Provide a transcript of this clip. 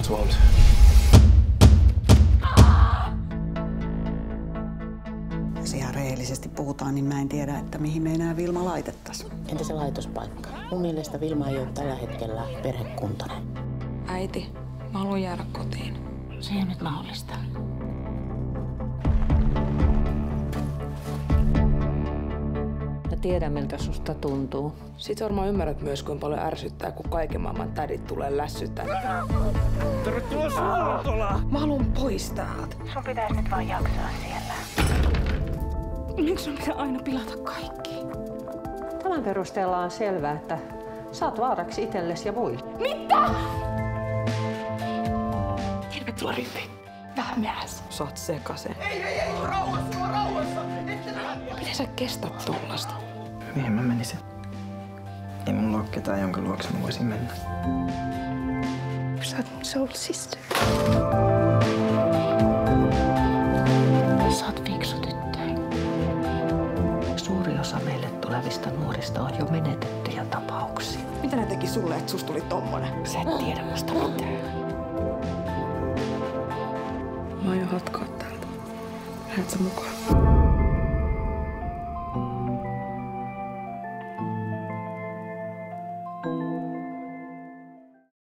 What's wrong? Jos ihan rehellisesti puhutaan, niin mä en tiedä, että mihin me enää Vilma laitettaisiin. Entä se laitospaikka? Mun mielestä Vilma ei ole tällä hetkellä perhekuntoinen. Äiti, mä haluan jäädä kotiin. Se ei ole nyt mahdollista. Mä tiedän, miltä susta tuntuu. Sit varmaan ymmärrät myös, kuinka paljon ärsyttää, kun kaiken maailman tädit tulee lässyttää. Tervetuloa Suontolaan! Mä haluan pois täältä. Sun pitäisi nyt vaan jaksaa siellä. Miksi sun pitää aina pilata kaikki? Tämän perusteella on selvää, että sä oot vaaraksi itsellesi ja muille. Tervetuloa Rympi. Vähän miehes. Sä oot sekasen. Ei, rauhassa! Miten sä kestät tollasta? Mihin mä menisin? Ei mulla ole ketään, jonka luokse mä voisin mennä. Sä oot mun soul sister. Sä oot fiksu tyttö. Suuri osa meille tulevista nuorista on jo menetettyjä tapauksia. Mitä ne teki sulle, että susta tuli tommonen? Sä et tiedä musta mitään. Mä aion hatkaa täältä. Lähet sä mukaan?